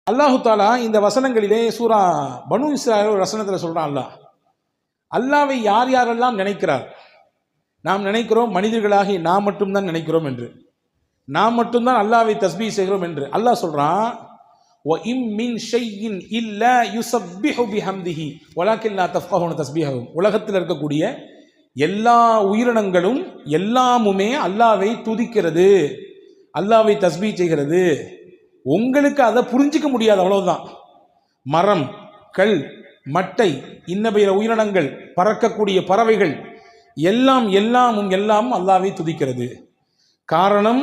அல்லாஹு தாலா இந்த வசனங்களிலே சூரா பனு இஸ்ராயீல் வசனத்தில் சொல்கிறான், அல்லாவை யார் யாரெல்லாம் நினைக்கிறார். நாம் நினைக்கிறோம் மனிதர்களாகி நாம் மட்டும்தான் நினைக்கிறோம் என்று, நாம் மட்டும்தான் அல்லாவை தஸ்பீஹ் செய்கிறோம் என்று. அல்லாஹ் சொல்கிறான், உலகத்தில் இருக்கக்கூடிய எல்லா உயிரினங்களும் எல்லாமுமே அல்லாவை துதிக்கிறது, அல்லாவை தஸ்பீஹ் செய்கிறது. உங்களுக்கு அதை புரிஞ்சிக்க முடியாது, அவ்வளவுதான். மரம், கல், மட்டை, இன்னபிற உயிரினங்கள், பறக்கக்கூடிய பறவைகள் எல்லாமும் அல்லாவை துதிக்கிறது. காரணம்,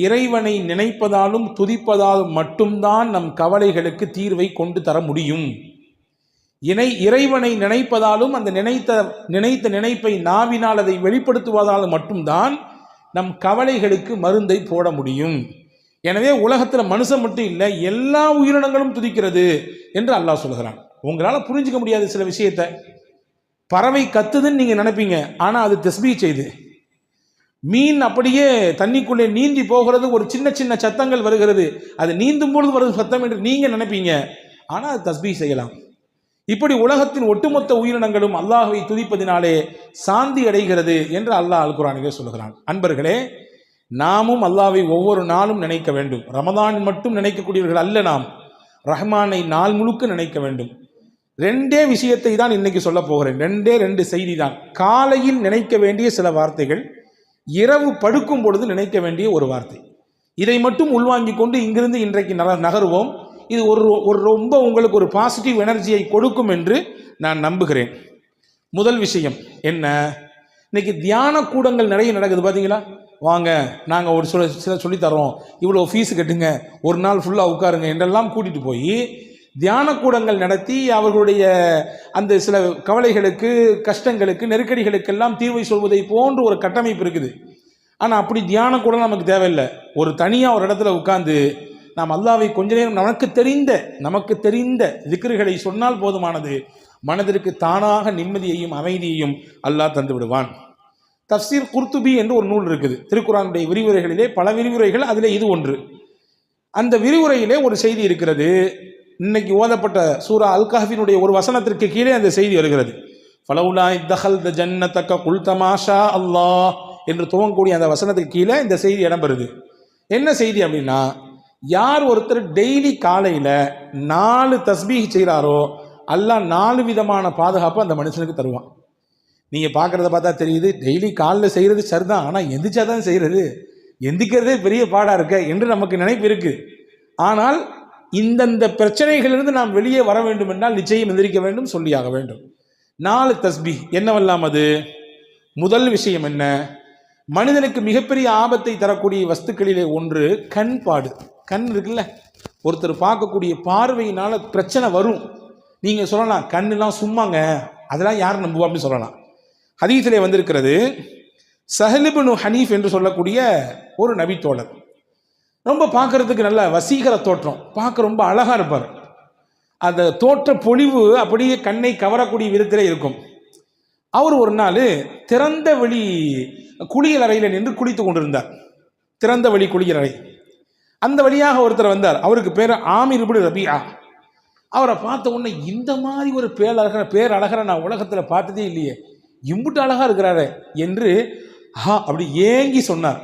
இறைவனை நினைப்பதாலும் துதிப்பதாலும் மட்டும்தான் நம் கவலைகளுக்கு தீர்வை கொண்டு தர முடியும். இறைவனை நினைப்பதாலும் அந்த நினைத்த நினைப்பை நாவினால் அதை வெளிப்படுத்துவதாலும் மட்டும்தான் நம் கவலைகளுக்கு மருந்தை போட முடியும். எனவே உலகத்தில் மனுஷன் மட்டும் இல்லை, எல்லா உயிரினங்களும் துதிக்கிறது என்று அல்லாஹ் சொல்கிறான். உங்களால் புரிஞ்சிக்க முடியாது சில விஷயத்தை. பறவை கத்துதுன்னு நீங்கள் நினைப்பீங்க, ஆனால் அது தஸ்பீஹ் செய்து. மீன் அப்படியே தண்ணிக்குள்ளே நீந்தி போகிறது, ஒரு சின்ன சின்ன சத்தங்கள் வருகிறது, அது நீந்தும் பொழுது வருது சத்தம் என்று நீங்கள் நினைப்பீங்க, ஆனால் அது தஸ்பீஹ் செய்யலாம். இப்படி உலகத்தின் ஒட்டுமொத்த உயிரினங்களும் அல்லாஹ்வை துதிப்பதினாலே சாந்தி அடைகிறது என்று அல்லாஹ் அல் குர்ஆனிலே சொல்கிறான். அன்பர்களே, நாமும் அல்லாஹ்வை ஒவ்வொரு நாளும் நினைக்க வேண்டும். ரமதான் மட்டும் நினைக்கக்கூடியவர்கள் அல்ல நாம், ரஹ்மானை நாள் முழுக்க நினைக்க வேண்டும். ரெண்டே விஷயத்தை தான் இன்னைக்கு சொல்ல போகிறேன். ரெண்டு செய்தி தான். காலையில் நினைக்க வேண்டிய சில வார்த்தைகள், இரவு படுக்கும் பொழுது நினைக்க வேண்டிய ஒரு வார்த்தை. இதை மட்டும் உள்வாங்கி கொண்டு இங்கிருந்து இன்றைக்கு நகருவோம். இது ஒரு ரொம்ப உங்களுக்கு ஒரு பாசிட்டிவ் எனர்ஜியை கொடுக்கும் என்று நான் நம்புகிறேன். முதல் விஷயம் என்ன, இன்னைக்கு தியான கூடங்கள் நிறைய நடக்குது பார்த்தீங்களா. வாங்க, நாங்கள் ஒரு சில சொல்லித்தரோம், இவ்வளோ ஃபீஸு கட்டுங்க, ஒரு நாள் ஃபுல்லாக உட்காருங்க என்றெல்லாம் கூட்டிகிட்டு போய் தியான கூடங்கள் நடத்தி அவர்களுடைய அந்த சில கவலைகளுக்கு, கஷ்டங்களுக்கு, நெருக்கடிகளுக்கெல்லாம் தீர்வை சொல்வதை போன்று ஒரு கட்டமைப்பு இருக்குது. ஆனால் அப்படி தியான கூட நமக்கு தேவையில்லை. ஒரு தனியாக ஒரு இடத்துல உட்கார்ந்து நாம் அல்லாஹ்வை கொஞ்ச நேரம் நமக்கு தெரிந்த திக்ருகளை சொன்னால் போதுமானது. மனதிற்கு தானாக நிம்மதியையும் அமைதியையும் அல்லாஹ் தந்து விடுவான். தஃப்சீர் குர்துபி என்று ஒரு நூல் இருக்குது. திருக்குர்ஆனுடைய விரிவுரைகளிலே பல விரிவுரைகள், அதிலே இது ஒன்று. அந்த விரிவுரையிலே ஒரு செய்தி இருக்கிறது. இன்னைக்கு ஓதப்பட்ட சூரா அல் கஹ்ஃபினுடைய ஒரு வசனத்திற்கு கீழே அந்த செய்தி வருகிறது. ஃபலவுலா இத்தஹல்த ஜன்னதக குல்த மாஷா அல்லாஹ் என்று துவங்கக்கூடிய அந்த வசனத்துக்கு கீழே இந்த செய்தி இடம்பெறுது. என்ன செய்தி அப்படின்னா, யார் ஒருத்தர் டெய்லி காலையில் 4 தஸ்பீஹ் செய்கிறாரோ அல்லாஹ் 4 விதமான பாதுகாப்பு அந்த மனுஷனுக்கு தருவான். நீங்கள் பார்க்குறத பார்த்தா தெரியுது, டெய்லி காலையில் செய்கிறது சரிதான், ஆனால் எந்திரிச்சாதான் செய்கிறது, எந்திக்கிறதே பெரிய பாடாக இருக்க என்று நமக்கு நினைப்பு இருக்குது. ஆனால் இந்தந்த பிரச்சனைகளிலிருந்து நாம் வெளியே வர வேண்டும் என்றால் நிச்சயம் எந்திரிக்க வேண்டும், சொல்லியாக வேண்டும். 4 தஸ்பீஹ் என்னவெல்லாம் அது? முதல் விஷயம் என்ன, மனிதனுக்கு மிகப்பெரிய ஆபத்தை தரக்கூடிய வஸ்துக்களிலே ஒன்று கண்பாடு. கண் இருக்குல்ல, ஒருத்தர் பார்க்கக்கூடிய பார்வையினால் பிரச்சனை வரும். நீங்கள் சொல்லலாம், கண்ணெலாம் சும்மாங்க, அதெல்லாம் யார் நம்புவா அப்படின்னு சொல்லலாம். ஹதீஸிலே வந்திருக்கிறது, சஹல் இப்னு ஹனீஃப் என்று சொல்லக்கூடிய ஒரு நபித்தோழர், ரொம்ப பார்க்கறதுக்கு நல்ல வசீகர தோற்றம், பார்க்க ரொம்ப அழகாக இருப்பார். அந்த தோற்ற பொலிவு அப்படியே கண்ணை கவரக்கூடிய விதத்திலே இருக்கும். அவர் ஒரு நாள் திறந்த வெளி குளியல் அறையில் நின்று குளித்து கொண்டிருந்தார். திறந்த வெளி குளியல் அறை, அந்த வழியாக ஒருத்தர் வந்தார். அவருக்கு பேர் ஆமிர் இப்னு ரபியா. அவரை பார்த்த உடனே, இந்த மாதிரி ஒரு பேரழகரை நான் உலகத்தில் பார்த்ததே இல்லையே, இம்புட்டு அழகாக இருக்கிறாரு என்று அப்படி ஏங்கி சொன்னார்.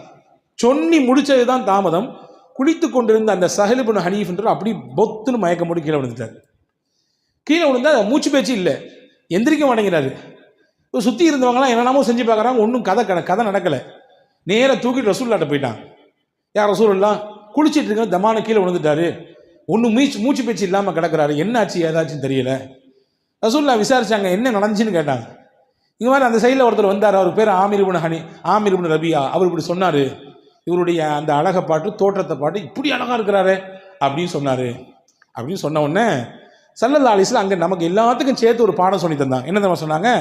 சொன்னி முடிச்சது தான் தாமதம். குளித்து கொண்டிருந்த அந்த சஹல் இப்னு ஹனீஃப் என்று அப்படி பொத்துன்னு மயக்கம் போட்டு கீழே விழுந்துட்டார். கீழே விழுந்தா மூச்சு பேச்சு இல்லை, எந்திரிக்க மாட்டேங்கிறாரு. சுற்றி இருந்தவங்களாம் என்னென்னமோ செஞ்சு பார்க்குறாங்க, ஒன்றும் கதை நடக்கலை. நேராக தூக்கிட்டு ரசூல்லாட்ட போயிட்டான். யார் ரசூலுல்லாஹ், குளிச்சிட்டு இருக்க தமான கீழே விழுந்துட்டாரு, ஒன்றும் மூச்சு பேச்சு இல்லாமல் கிடக்கிறாரு, என்ன ஆச்சு ஏதாச்சுன்னு தெரியல. ரசூலுல்லாஹ் விசாரிச்சாங்க, என்ன நடந்துச்சுன்னு கேட்டாங்க. இங்கே மாதிரி அந்த சைடில் ஒருத்தர் வந்தார், அவர் பேர் ஆமிர் இப்னு ரபியா. அவர் இப்படி சொன்னார், இவருடைய அந்த அழகை பாட்டு, தோற்றத்தை பாட்டு, இப்படி அழகாக இருக்கிறாரு அப்படின்னு சொன்னார். அப்படின்னு சொன்ன உடனே ஸல்லல்லாஹு அலைஹி வஸல்லம் அங்கே நமக்கு எல்லாத்துக்கும் சேர்த்து ஒரு பாடம் சொல்லி தந்தாங்க. என்ன தெரியுமா சொன்னாங்க,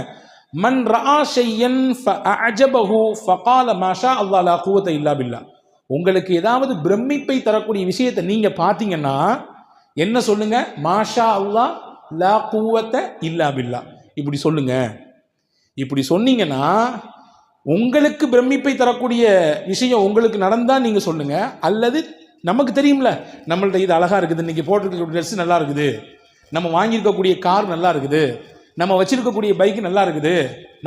மன் ரஆ ஷையன் ஃபஅஜபஹு ஃபகால மாஷா அல்லாஹ் லா குவத இல்லா பில்லாஹ். உங்களுக்கு ஏதாவது பிரமிப்பை தரக்கூடிய விஷயத்தை நீங்கள் பார்த்தீங்கன்னா என்ன சொல்லுங்க, மாஷா அல்லாஹ் லா குவத இல்லா பில்லாஹ், இப்படி சொல்லுங்க. இப்படி சொன்னீங்கன்னா உங்களுக்கு பிரமிப்பை தரக்கூடிய விஷயம் உங்களுக்கு நடந்தால் நீங்கள் சொல்லுங்க, அல்லது நமக்கு தெரியும்ல, நம்மள்ட்ட இது அழகாக இருக்குது, இன்றைக்கி போட்டிருக்கக்கூடிய ட்ரெஸ் நல்லா இருக்குது, நம்ம வாங்கியிருக்கக்கூடிய கார் நல்லா இருக்குது, நம்ம வச்சிருக்கக்கூடிய பைக்கு நல்லா இருக்குது,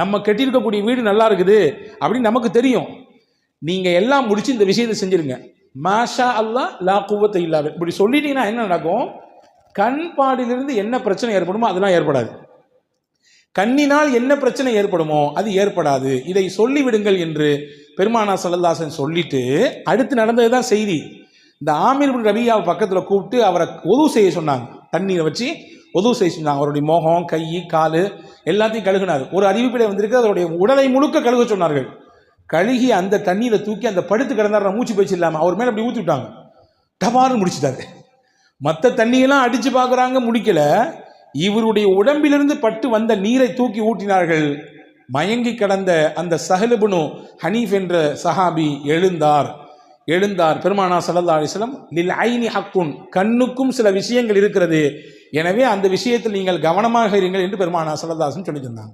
நம்ம கட்டியிருக்கக்கூடிய வீடு நல்லா இருக்குது அப்படின்னு நமக்கு தெரியும். நீங்கள் எல்லாம் முடிச்சு இந்த விஷயத்தை செஞ்சுருங்க. மாஷா அல்லா லா குவத்த இல்லா பில்லா இப்படி சொல்லிட்டீங்கன்னா என்ன நடக்கும்? கண் பாடிலிருந்து என்ன பிரச்சனை ஏற்படுமோ அதெல்லாம் ஏற்படாது. கண்ணினால் என்ன பிரச்சனை ஏற்படுமோ அது ஏற்படாது. இதை சொல்லிவிடுங்கள் என்று பெருமானா ஸல்லல்லாஹு அலைஹி வஸல்லம் சொல்லிட்டு அடுத்து நடந்தது தான் செய்தி. இந்த ஆமீர் இப்னு ரபியாவை பக்கத்தில் கூப்பிட்டு அவரை ஒது செய்ய சொன்னாங்க. தண்ணீரை வச்சு ஒது செய்ய சொன்னாங்க. அவருடைய முகம், கை, கால் எல்லாத்தையும் கழுகினார். ஒரு அறிவிப்பிலே வந்திருக்கு, அவருடைய உடலை முழுக்க கழுக சொன்னார்கள். கழுகி அந்த தண்ணீரை தூக்கி அந்த படுத்து கிடந்தார், மூச்சு பயிற்சி இல்லாமல் அவர் மேலே அப்படி ஊற்றி விட்டாங்க. டபார்னு முடிச்சுட்டாரு. மற்ற தண்ணியெல்லாம் அடித்து பார்க்குறாங்க, முடிக்கல. இவருடைய உடம்பிலிருந்து பட்டு வந்த நீரை தூக்கி ஊற்றினார்கள். மயங்கி கடந்த அந்த சஹல் இப்னு ஹனீஃப் என்ற சஹாபி எழுந்தார். பெருமானா ஸல்லல்லாஹு அலைஹி வஸல்லம் லில் ஐனி ஹக்குன், கண்ணுக்கும் சில விஷயங்கள் இருக்கிறது, எனவே அந்த விஷயத்தில் நீங்கள் கவனமாக இருங்கள் என்று பெருமானா ஸல்லல்லாஹு அலைஹி வஸல்லம் சொல்லி தந்தாங்க.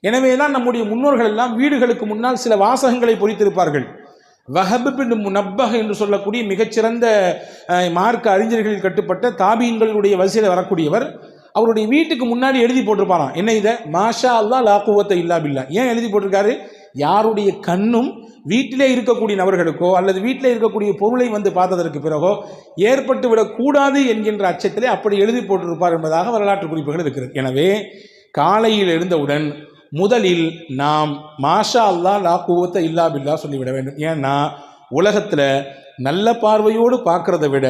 எனவே தான் நம்முடைய முன்னோர்கள் எல்லாம் வீடுகளுக்கு முன்னால் சில வாசகங்களை பொறித்திருப்பார்கள். வஹப் பின் முனப்பஹ் என்று சொல்லக்கூடிய மிகச்சிறந்த மார்க்க அறிஞர்களில் கட்டுப்பட்ட தாபீன்களுடைய வரிசையில் வரக்கூடியவர், அவருடைய வீட்டுக்கு முன்னாடி எழுதி போட்டிருப்பாராம். என்ன இதை? மாஷா அல்லாஹ் லா குவத்த இல்லா பில்லா. ஏன் எழுதி போட்டிருக்காரு? யாருடைய கண்ணும் வீட்டிலே இருக்கக்கூடிய நபர்களுக்கோ அல்லது வீட்டிலே இருக்கக்கூடிய பொருளை வந்து பார்த்ததற்கு பிறகோ ஏற்பட்டு விடக்கூடாது என்கின்ற அச்சத்திலே அப்படி எழுதி போட்டிருப்பார் என்பதாக வரலாற்று குறிப்புகள் இருக்கிறது. எனவே காலையில் எழுந்தவுடன் முதலில் நாம் மாஷா அல்லாஹ் லா குவத்த இல்லா பில்லா சொல்லிவிட வேண்டும். ஏன்னா உலகத்தில் நல்ல பார்வையோடு பார்க்குறத விட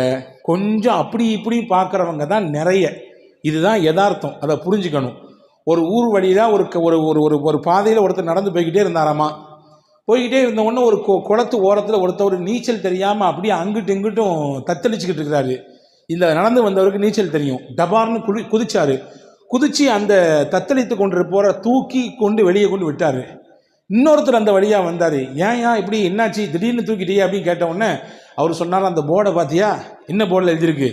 கொஞ்சம் அப்படி இப்படி பார்க்குறவங்க தான் நிறைய. இதுதான் யதார்த்தம், அதை புரிஞ்சுக்கணும். ஒரு ஊர் வழியில் ஒரு பாதையில் ஒருத்தர் நடந்து போய்கிட்டே இருந்தாராமா. போய்கிட்டே இருந்த உடனே ஒரு குளத்து ஓரத்தில் ஒருத்தர் நீச்சல் தெரியாமல் அப்படியே அங்கிட்டு இங்கிட்டும் தத்தளிச்சுக்கிட்டு இருக்கிறாரு. இந்த நடந்து வந்தவருக்கு நீச்சல் தெரியும். டபார்னு குதிச்சாரு. குதிச்சு அந்த தத்தளித்து கொண்டு போகிற தூக்கி கொண்டு வெளியே கொண்டு விட்டார். இன்னொருத்தர் அந்த வழியாக வந்தார். ஏன் இப்படி என்னாச்சு, திடீர்னு தூக்கிட்டியே அப்படின்னு கேட்ட உடனே அவர் சொன்னார், அந்த போர்டை பார்த்தியா, என்ன போர்டில் எழுதியிருக்கு,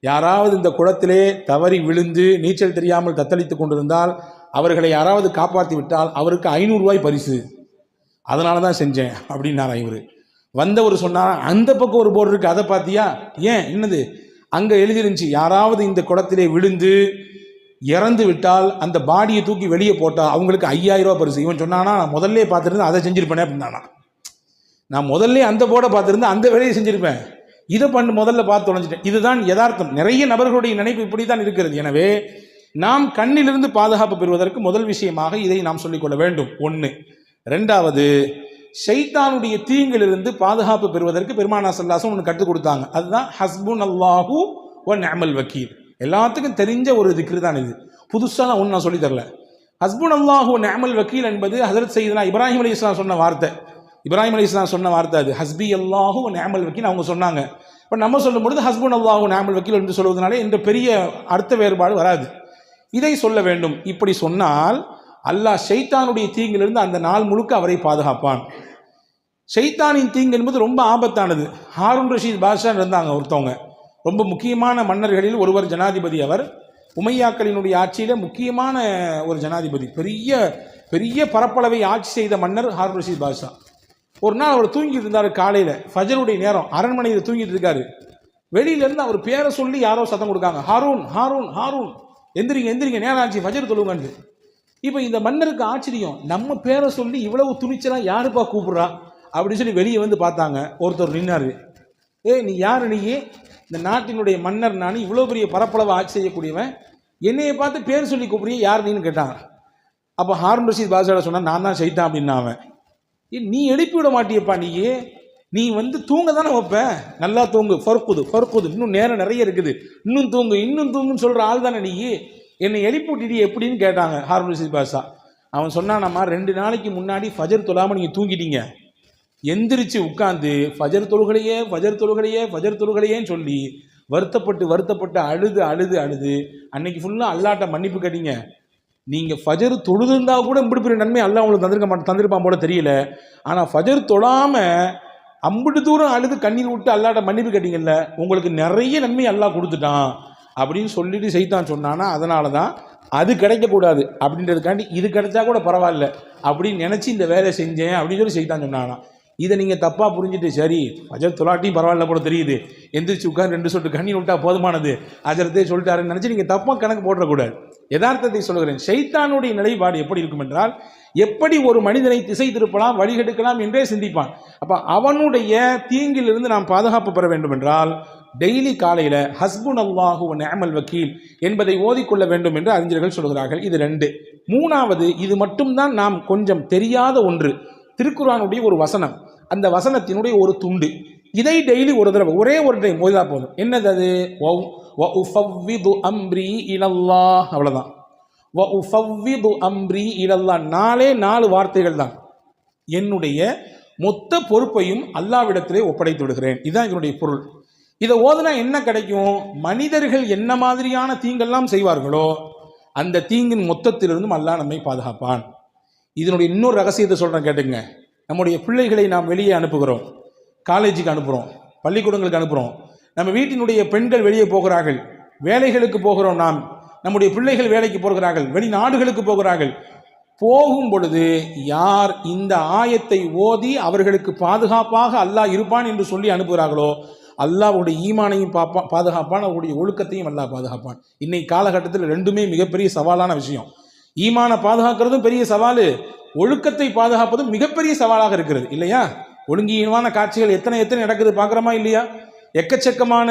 யாராவது இந்த குளத்திலே தவறி விழுந்து நீச்சல் தெரியாமல் தத்தளித்து கொண்டிருந்தால் அவர்களை யாராவது காப்பாற்றி விட்டால் அவருக்கு 500 ரூபாய் பரிசு, அதனால தான் செஞ்சேன் அப்படின்னாரா. இவர் வந்தவர் சொன்னார், அந்த பக்கம் ஒரு போர்டு இருக்குது, அதை பார்த்தியா, ஏன் என்னது, அங்கே எழுதிருந்துச்சு, யாராவது இந்த குளத்திலே விழுந்து இறந்து விட்டால் அந்த பாடியை தூக்கி வெளியே போட்டால் அவங்களுக்கு 5000 ரூபா பரிசு. இவன் சொன்னானா, நான் முதல்ல பார்த்துருந்தேன் அதை செஞ்சுருப்பேனே அப்படின்னானா. நான் முதல்ல அந்த போர்டை பார்த்துருந்தேன் அந்த வேலையை செஞ்சுருப்பேன், இதை முதல்ல பார்த்து தொலைஞ்சிட்டேன். இதுதான் யதார்த்தம். நிறைய நபர்களுடைய நினைப்பு இப்படி தான் இருக்கிறது. எனவே நாம் கண்ணிலிருந்து பாதுகாப்பு பெறுவதற்கு முதல் விஷயமாக இதை நாம் சொல்லிக்கொள்ள வேண்டும். 1. 2வது, ஷைத்தானுடைய தீங்கிலிருந்து பாதுகாப்பு பெறுவதற்கு பெருமானா ஸல்லல்லாஹு அலைஹி வஸல்லம் ஒன்று கற்றுக் கொடுத்தாங்க. அதுதான் ஹஸ்புன் அல்லாஹு வ நிஅமல் வக்கீல். எல்லாத்துக்கும் தெரிஞ்ச ஒரு திக்ரு தான் இது. புதுசாக ஒன்று நான் சொல்லி தரல. ஹஸ்புன் அல்லாஹு வ நிஅமல் வக்கீல் என்பது ஹஸரத் சையதுனா இப்ராஹிம் அலைஹிஸ்ஸலாம் சொன்ன வார்த்தை. இப்ராஹிம் அலைஹிஸ்ஸலாம் சொன்ன வார்த்தை அது. ஹஸ்பி அல்லாஹு வ நிஅமல் வக்கீல் அவங்க சொன்னாங்க. இப்போ நம்ம சொல்லும் பொழுது ஹஸ்புன் அல்லாஹு வ நிஅமல் வக்கீல் என்று சொல்வதனாலே இந்த பெரிய அர்த்த வேறுபாடு வராது. இதை சொல்ல வேண்டும். இப்படி சொன்னால் அல்லாஹ் ஷைத்தானுடைய தீங்கிலிருந்து அந்த நாள் முழுக்க அவரை பாதுகாப்பான். ஷைத்தானின் தீங்கு என்பது ரொம்ப ஆபத்தானது. ஹாரூன் ரஷீத் பாஷா இருந்தாங்க ஒருத்தவங்க, ரொம்ப முக்கியமான மன்னர்களில் ஒருவர், ஜனாதிபதி. அவர் உமையாக்களினுடைய ஆட்சியில் முக்கியமான ஒரு ஜனாதிபதி, பெரிய பெரிய பரப்பளவை ஆட்சி செய்த மன்னர் ஹாரூன் ரஷீத் பாஷா. ஒரு நாள் அவர் தூங்கிட்டு இருந்தார். காலையில் ஃபஜருடைய நேரம், அரண்மனையில் தூங்கிட்டு இருக்காரு. வெளியிலேருந்து அவர் பேரை சொல்லி யாரோ சத்தம் கொடுக்காங்க, ஹாரூன் ஹாரூன் ஹாரூன், எந்திரிங்க எந்திரிங்க, நேரம் ஆச்சு, ஃபஜர் தொழுங்கன்னு. இப்போ இந்த மன்னருக்கு ஆச்சரியம், நம்ம பேரை சொல்லி இவ்வளவு துணிச்சலாம் யாருப்பா கூப்பிட்றா அப்படின்னு சொல்லி வெளியே வந்து பார்த்தாங்க. ஒருத்தர் நின்னாரு. நீ யார், நீயே இந்த நாட்டினுடைய மன்னர், நான் இவ்வளோ பெரிய பரப்பளவை ஆட்சி செய்யக்கூடியவன், என்னையை பார்த்து பேர் சொல்லி கூப்பிடுறிய, யார் நீன்னு கேட்டாங்க. அப்போ ஹாரூன் ரஷீத் பாஷா சொன்னால், நான் தான் ஷைத்தான் அப்படின்னா. அவன், நீ எழுப்பி விட மாட்டியப்பா, நீ வந்து தூங்க தானே வைப்ப, நல்லா தூங்கு, ஃபர்குது, இன்னும் நேரம் நிறைய இருக்குது, இன்னும் தூங்குன்னு சொல்கிற ஆள் தானே நீ, என்னை எழுப்பி விட்டுடி எப்படின்னு கேட்டாங்க ஹாரூன் ரஷீத் பாஷா. அவன் சொன்னானம்மா, 2 நாளைக்கு முன்னாடி ஃபஜர் தொழாமல் நீங்கள் தூங்கிட்டீங்க, எந்திரிச்சு உட்காந்து ஃபஜர் தொழுகலையேன்னு சொல்லி வருத்தப்பட்டு அழுது அன்னைக்கு ஃபுல்லாக அல்லாட்ட மன்னிப்பு கேட்டீங்க. நீங்கள் ஃபஜர் தொழுதுருந்தா கூட இப்படி பெரிய நன்மை அல்லாஹ் உங்களுக்கு தந்திருப்பான் போல தெரியல. ஆனால் ஃபஜர் தொழாமல் அம்பிட்டு தூரம் அழுது கண்ணீர் விட்டு அல்லாட்ட மன்னிப்பு கேட்டீங்கல்ல, உங்களுக்கு நிறைய நன்மை அல்லாஹ் கொடுத்துட்டான் அப்படின்னு சொல்லிட்டு ஷைத்தான் சொன்னானா. அதனால தான் அது கிடைக்கக்கூடாது அப்படின்றதுக்காண்டி இது கிடைச்சா கூட பரவாயில்ல அப்படின்னு நினச்சி இந்த வேலை செஞ்சேன் அப்படின்னு சொல்லி ஷைத்தான் சொன்னானா. இதை நீங்கள் தப்பாக புரிஞ்சுட்டு சரி ஃபஜர் தொலாட்டியும் பரவாயில்ல போல தெரியுது, எந்திரிச்சு உட்கார் 2 சொட்டு கண்ணி விட்டா போதுமானது அஜரத்தே சொல்லிட்டாருன்னு நினச்சி நீங்கள் தப்பாக கணக்கு போடக்கூடாது. யதார்த்தத்தை சொல்கிறேன். ஷைத்தானுடைய நிலைப்பாடு எப்படி இருக்கும் என்றால், எப்படி ஒரு மனிதனை திசை திருப்பலாம் வழிகெடுக்கலாம் என்றே சிந்திப்பான். அப்போ அவனுடைய தீங்கிலிருந்து நாம் பாதுகாப்பு பெற வேண்டும் என்றால் டெய்லி காலையில் ஹஸ்புன் அல்லாஹு வ நிஅமல் வக்கீல் என்பதை ஓதிக்கொள்ள வேண்டும் என்று அறிஞர்கள் சொல்கிறார்கள். இது 2. 3வது, இது மட்டும்தான் நாம் கொஞ்சம் தெரியாத ஒன்று, திருக்குர்ஆனுடைய ஒரு வசனம், அந்த வசனத்தினுடைய ஒரு துண்டு. இதை டெய்லி ஒரு தடவை ஒரே ஒரு டைம் ஓதினா போதும். என்னது அது? வ உஃபவ்விது அம்ரி இலல்லாஹ். அவ்வளோதான். வ உஃபவ்விது அம்ரி இலல்லாஹ். 4 வார்த்தைகள் தான். என்னுடைய மொத்த பொறுப்பையும் அல்லாஹ்விடத்திலே ஒப்படைத்து விடுகிறேன். இதுதான் இதனுடைய பொருள். இதை ஓதுனா என்ன கிடைக்கும்? மனிதர்கள் என்ன மாதிரியான தீங்கெல்லாம் செய்வார்களோ அந்த தீங்கின் மொத்தத்திலிருந்தும் அல்லாஹ் நம்மை பாதுகாப்பான். இதனுடைய இன்னொரு ரகசியத்தை சொல்கிறேன் கேட்டுங்க. நம்முடைய பிள்ளைகளை நாம் வெளியே அனுப்புகிறோம், காலேஜுக்கு அனுப்புகிறோம், பள்ளிக்கூடங்களுக்கு அனுப்புகிறோம். நம்ம வீட்டினுடைய பெண்கள் வெளியே போகிறார்கள், வேலைகளுக்கு போகிறோம். நம்முடைய பிள்ளைகள் வேலைக்கு போகிறார்கள், வெளிநாடுகளுக்கு போகிறார்கள். போகும் பொழுது யார் இந்த ஆயத்தை ஓதி அவர்களுக்கு பாதுகாப்பாக அல்லாஹ் இருப்பான் என்று சொல்லி அனுப்புகிறார்களோ அல்லாஹ்வுடைய ஈமானையும் பாதுகாப்பான், அவருடைய ஒழுக்கத்தையும் அல்லாஹ் பாதுகாப்பான். இன்னைக்கு காலகட்டத்தில் 2மே மிகப்பெரிய சவாலான விஷயம். ஈமானை பாதுகாக்கிறதும் பெரிய சவால், ஒழுக்கத்தை பாதுகாப்பதும் மிகப்பெரிய சவாலாக இருக்கிறது இல்லையா? ஒழுங்கீனமான காட்சிகள் எத்தனை நடக்குது பார்க்குறோமா இல்லையா? எக்கச்சக்கமான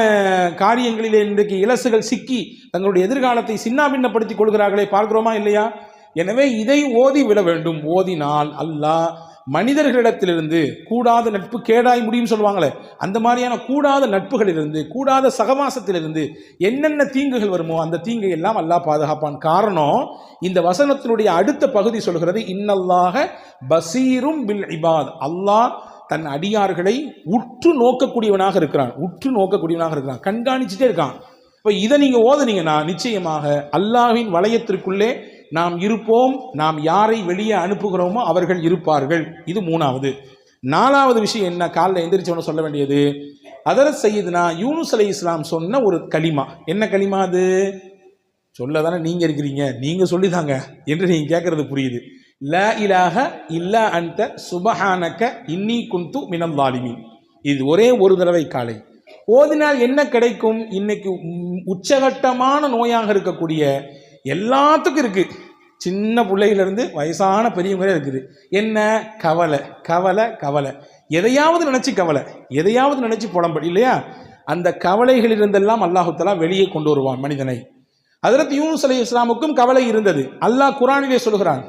காரியங்களிலே இன்றைக்கு இலசுகள் சிக்கி தங்களுடைய எதிர்காலத்தை சின்னாபின்னப்படுத்திக் கொள்கிறார்களே, பார்க்கிறோமா இல்லையா? எனவே இதை ஓதி விட வேண்டும். ஓதினால் அல்லாஹ் மனிதர்களிடத்திலிருந்து கூடாத நட்பு கேடாய் முடியும் சொல்லுவாங்களே, அந்த மாதிரியான கூடாத நட்புகளிலிருந்து, கூடாத சகவாசத்திலிருந்து என்னென்ன தீங்குகள் வருமோ அந்த தீங்கை எல்லாம் அல்லாஹ் பாதுகாப்பான். காரணம், இந்த வசனத்தினுடைய அடுத்த பகுதி சொல்கிறது, இன்னல்லாஹ பசீரும் பில் இபாத். அல்லாஹ் தன் அடியார்களை உற்று நோக்கக்கூடியவனாக இருக்கிறான், கண்காணிச்சுட்டே இருக்கான். இப்போ இதை நீங்கள் ஓதுனீங்கன்னா நிச்சயமாக அல்லாஹ்வின் வளையத்திற்குள்ளே நாம் இருப்போம். நாம் யாரை வெளியே அனுப்புகிறோமோ அவர்கள் இருப்பார்கள். இது 3வது. 4வது விஷயம் என்ன? காலைல எந்திரிச்சவன சொல்ல வேண்டியது, ஹதரத் சையதுனா யூனுஸ் அலைஹிஸ்ஸலாம் சொன்ன ஒரு கலிமா. என்ன கலிமா அது? சொல்ல தானே நீங்கள் இருக்கிறீங்க, நீங்கள் சொல்லிதாங்க என்று நீங்கள் கேட்கறது புரியுது. லா இலாஹ இல்லா அன்த சுபஹானக இன்னி குன்து மினல் ஸாலிமீன். இது ஒரே ஒரு தடவை காலை ஓதினால் என்ன கிடைக்கும்? இன்னைக்கு உச்சகட்டமான நோயாக இருக்கக்கூடிய எல்லாத்துக்கும் இருக்கு, சின்ன பிள்ளையிலிருந்து வயசான பெரியவங்களே இருக்குது. என்ன? கவலை கவலை கவலை, எதையாவது நினைச்சு கவலை, எதையாவது நினைச்சு புலம்படி இல்லையா? அந்த கவலைகளிலிருந்தெல்லாம் அல்லாஹு தஆலா வெளியே கொண்டு வருவான் மனிதனை. ஹஜ்ரத் யூனுஸ் அலைஹிஸ்ஸலாமுக்கும் கவலை இருந்தது. அல்லாஹ் குர்ஆனிலே சொல்கிறான்,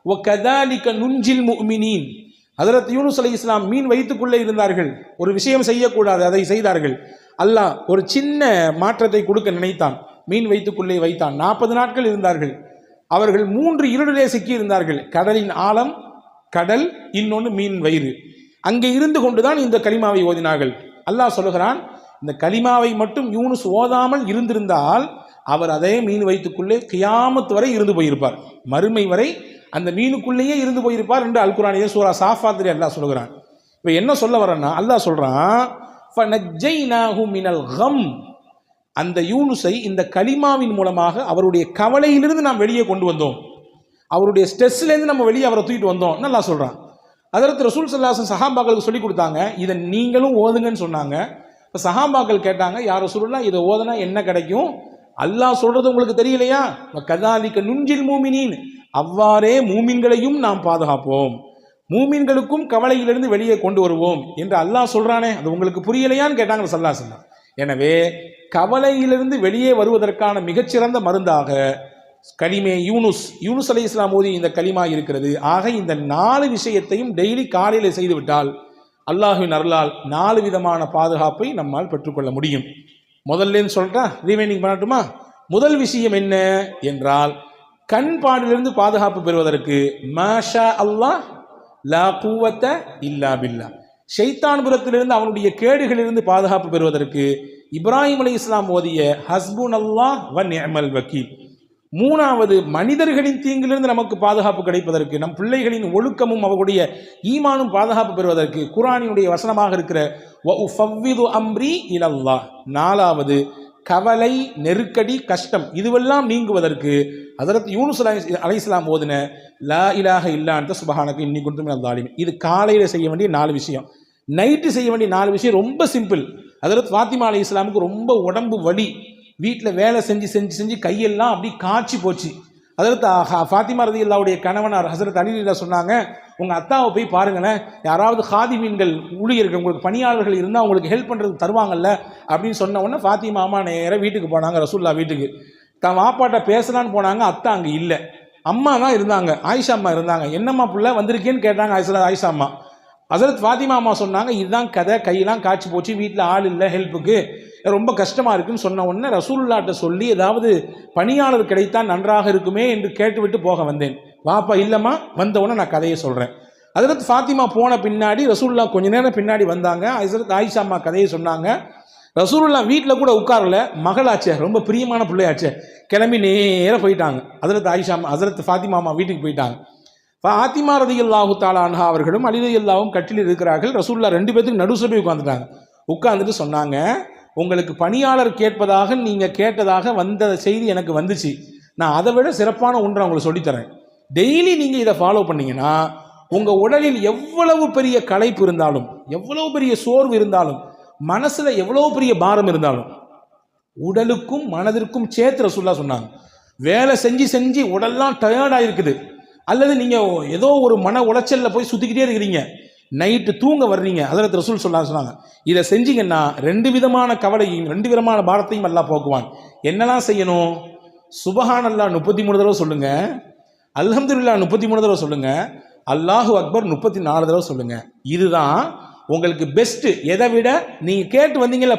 வ கதாலிக நுஞ்சில் முஃமினீன். ஹஜ்ரத் யூனுஸ் அலைஹிஸ்ஸலாம் மீன் வயிற்றுக்குள்ளே இருந்தார்கள், ஒரு விஷயம் செய்யக்கூடாது, அதை செய்தார்கள். அல்லாஹ் ஒரு சின்ன மாற்றத்தை கொடுக்க நினைத்தான், மீன் வயிற்றுக்குள்ளே வைத்தான். 40 நாட்கள் இருந்தார்கள். அவர்கள் 3 இருளிலே சிக்கி இருந்தார்கள். கடலின் ஆழம், கடல், இன்னொன்று மீன் வயிறு. அங்கே இருந்து கொண்டுதான் இந்த கலிமாவை ஓதினார்கள். அல்லாஹ் சொல்லுகிறான், இந்த கலிமாவை மட்டும் யூனுஸ் ஓதாமல் இருந்திருந்தால் அவர் அதே மீன் வயிற்றுக்குள்ளே கியாமத் வரை இருந்து போயிருப்பார், மறுமை வரை அந்த மீனுக்குள்ளேயே இருந்து போயிருப்பார் என்று அல் குர்ஆனிலே சூரா சாஃபாத்திலே அல்லாஹ் சொல்லுகிறான். இப்போ என்ன சொல்ல வரேன்னா, அல்லாஹ் சொல்றான், ஃபனஜ்ஜைனாஹு மினல் கம். அந்த யூனுஸை இந்த கலிமாவின் மூலமாக அவருடைய கவலையிலிருந்து நாம் வெளியே கொண்டு வந்தோம், அவருடைய ஸ்ட்ரெஸ்லேருந்து நம்ம வெளியே அவரை தூக்கிட்டு வந்தோம் நல்லா சொல்கிறான். அதற்கு ரசூல் ஸல்லல்லாஹு அலைஹி வஸல்லம் சஹாபாக்களுக்கு சொல்லி கொடுத்தாங்க, இதை நீங்களும் ஓதுங்கன்னு சொன்னாங்க. இப்போ சஹாபாக்கள் கேட்டாங்க, யார் ரசூலுல்லாஹ் இதை ஓதுனா என்ன கிடைக்கும்? அல்லாஹ் சொல்கிறது உங்களுக்கு தெரியலையா? கதாலிக நுஞ்சில் மூமினீன், அவ்வாறே மூமின்களையும் நாம் பாதுகாப்போம், மூமின்களுக்கும் கவலையிலிருந்து வெளியே கொண்டு வருவோம் என்று அல்லாஹ் சொல்கிறானே, அது உங்களுக்கு புரியலையான்னு கேட்டாங்க ஸல்லல்லாஹு அலைஹி வஸல்லம். எனவே கவலையிலிருந்து வெளியே வருவதற்கான மிகச்சிறந்த மருந்தாக கலிமே யூனுஸ் அலைஹிஸ்ஸலாம் ஓதி இந்த கலிமா இருக்கிறது. ஆக இந்த 4 விஷயத்தையும் டெய்லி காலையில் செய்துவிட்டால் அல்லாஹ்வின் அருளால் 4 விதமான பாதுகாப்பை நம்மால் பெற்றுக்கொள்ள முடியும். முதல்ல சொல்லிட்டா ரீவைண்டிங் பண்ணட்டுமா? முதல் விஷயம் என்ன என்றால், கண் பாடிலிருந்து பாதுகாப்பு பெறுவதற்கு மாஷா அல்லாஹ் லா குவத்த இல்லா பில்லா, ஷைத்தான் புறத்திலிருந்து அவனுடைய கேடுகளிலிருந்து பாதுகாப்பு பெறுவதற்கு இப்ராஹிம் அலைஹிஸ்ஸலாம் ஓதிய ஹஸ்புன் அல்லாஹ் வ நிஅமல் வக்கீல். 3வது, மனிதர்களின் தீங்கிலிருந்து நமக்கு பாதுகாப்பு கிடைப்பதற்கு, நம் பிள்ளைகளின் ஒழுக்கமும் அவர்களுடைய ஈமானும் பாதுகாப்பு பெறுவதற்கு குர்ஆனினுடைய வசனமாக இருக்கிற வ உஃபவ்விது அம்ரி இலல்லாஹ். 4வது, கவலை, நெருக்கடி, கஷ்டம் இதுவெல்லாம் நீங்குவதற்கு ஹஜ்ரத் யூனுஸ் அலைஹிஸ்ஸலாம் ஓதின லா இலாஹ இல்லா அன்த சுப்ஹானக இன்னி குன்து மினல் ஸாலிமீன். இது காலையில் செய்ய வேண்டிய 4 விஷயம். நைட்டு செய்ய வேண்டிய 4 விஷயம் ரொம்ப சிம்பிள். ஹஜ்ரத் ஃபாத்திமா அலைஹிஸ்ஸலாமுக்கு ரொம்ப உடம்பு வலி, வீட்டில் வேலை செஞ்சு செஞ்சு செஞ்சு கையெல்லாம் அப்படி காய்ச்சி போச்சு. ஹஜ்ரத் ஃபாத்திமா ரலியல்லாஹுடைய கணவனார் ஹஜ்ரத் அலி ரலியல்லாஹு சொன்னாங்க, உங்கள் அத்தாவை போய் பாருங்களேன், யாராவது ஹாதிமீன்கள் ஊழியர்கள் உங்களுக்கு பணியாளர்கள் இருந்தால் உங்களுக்கு ஹெல்ப் பண்ணுறதுக்கு தருவாங்கல்ல அப்படின்னு சொன்ன உடனே ஃபாத்திமா அம்மா நேராக வீட்டுக்கு போனாங்க, ரசூல்லா வீட்டுக்கு. தான் வாப்பாட்ட பேசலான்னு போனாங்க, அத்தா அங்கே இல்லை, அம்மா தான் இருந்தாங்க, ஆயிஷா அம்மா இருந்தாங்க. என்னம்மா புள்ள வந்திருக்கேன்னு கேட்டாங்க ஆயிஷா அம்மா. ஹஜ்ரத் ஃபாத்திமா அம்மா சொன்னாங்க, இதுதான் கதை, கையெல்லாம் காய்ச்சி போச்சு, வீட்டில் ஆள் இல்லை ஹெல்ப்புக்கு, ரொம்ப கஷ்டமாக இருக்குன்னு சொன்ன உடனே ரசூலுல்லாஹ்ட்ட சொல்லி ஏதாவது பணியாளர் கிடைத்தால் நன்றாக இருக்குமே என்று கேட்டுவிட்டு போக வந்தேன். வாப்பா இல்லைம்மா, வந்த உடனே நான் கதையை சொல்கிறேன். ஹஜ்ரத் ஃபாத்திமா போன பின்னாடி ரசூலுல்லாஹ் கொஞ்ச நேரம் பின்னாடி வந்தாங்க. ஹஜ்ரத் ஆயிஷா அம்மா கதையை சொன்னாங்க. ரசூலுல்லாஹ் வீட்டில் கூட உட்காரல, மகளாச்சே, ரொம்ப பிரியமான பிள்ளையாச்சே, கிளம்பி நேராக போயிட்டாங்க. ஹஜ்ரத் ஆயிஷா அம்மா ஹஜ்ரத் ஃபாத்திமா அம்மா வீட்டுக்கு போயிட்டாங்க. ஃபாத்திமா ரலியல்லாஹு தஆலா அன்ஹா அவர்களும் அலி ரலியல்லாஹும் கட்டிலில் இருக்கிறார்கள். ரசூலுல்லாஹ் 2 பேத்துக்கு நடுசுல போய் உட்காந்துட்டாங்க. உட்காந்துட்டு சொன்னாங்க, உங்களுக்கு பணியாளர் கேட்பதாக நீங்கள் கேட்டதாக வந்த செய்தி எனக்கு வந்துச்சு, நான் அதை விட சிறப்பான ஒன்றை உங்களுக்கு சொல்லித்தரேன். டெய்லி நீங்கள் இதை ஃபாலோ பண்ணீங்கன்னா உங்கள் உடலில் எவ்வளவு பெரிய களைப்பு இருந்தாலும், எவ்வளவு பெரிய சோர்வு இருந்தாலும், மனசில் எவ்வளவு பெரிய பாரம் இருந்தாலும், உடலுக்கும் மனதிற்கும் சேர்த்து ரசூலுல்லாஹ் சொன்னாங்க. வேலை செஞ்சு செஞ்சு உடல்லாம் டயர்டாக இருக்குது, அல்லது நீங்கள் ஏதோ ஒரு மன உளைச்சலில் போய் சுற்றிக்கிட்டே இருக்கிறீங்க, நைட்டு தூங்க வர்றீங்க, ஹஜ்ரத் ரசூல் சொன்னாங்க, இதை செஞ்சீங்கன்னா 2 விதமான கவலையும் 2 விதமான பாரத்தையும் அல்லாஹ் போக்குவான். என்னெல்லாம் செய்யணும்? சுபஹானல்லாஹ் 33 தடவை சொல்லுங்க, அல்ஹம்துலில்லாஹ் 33 தடவை சொல்லுங்க, அல்லாஹு அக்பர் 34 தடவை சொல்லுங்க. இதுதான் உங்களுக்கு பெஸ்ட்டு. எதை விட நீங்கள் கேட்டு வந்தீங்கல்ல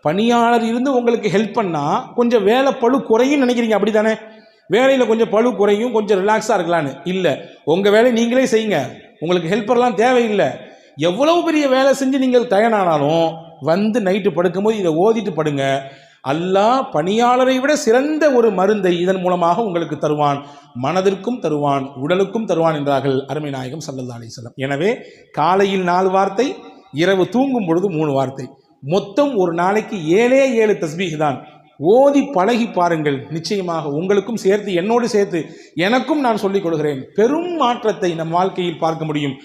பணியாளர் இருந்து உங்களுக்கு ஹெல்ப் பண்ணால் கொஞ்சம் வேலை பளு குறையும் நினைக்கிறீங்க, அப்படி தானே? வேலையில் கொஞ்சம் பளு குறையும், கொஞ்சம் ரிலாக்ஸாக இருக்கலான்னு. இல்லை, உங்கள் வேலையை நீங்களே செய்யுங்க, உங்களுக்கு ஹெல்ப்பர்லாம் தேவையில்லை. எவ்வளவு பெரிய வேலை செஞ்சு நீங்கள் தயாரானாலும் வந்து நைட்டு படுக்கும்போது இதை ஓதிட்டு படுங்க. அல்லாஹ் பணியாளரை விட சிறந்த ஒரு மருந்தை இதன் மூலமாக உங்களுக்கு தருவான், மனதிற்கும் தருவான், உடலுக்கும் தருவான் என்றார்கள் அருமை நாயகம் ஸல்லல்லாஹு அலைஹி வஸல்லம். எனவே காலையில் 4 வார்த்தை, இரவு தூங்கும் பொழுது 3 வார்த்தை, மொத்தம் ஒரு நாளைக்கு 7 தஸ்பீஹ் தான். ஓதி பழகி பாருங்கள், நிச்சயமாக உங்களுக்கும் சேர்த்து என்னோடு சேர்த்து எனக்கும் நான் சொல்லிக் கொடுக்கிறேன், பெரும் மாற்றத்தை நம் வாழ்க்கையில் பார்க்க முடியும்.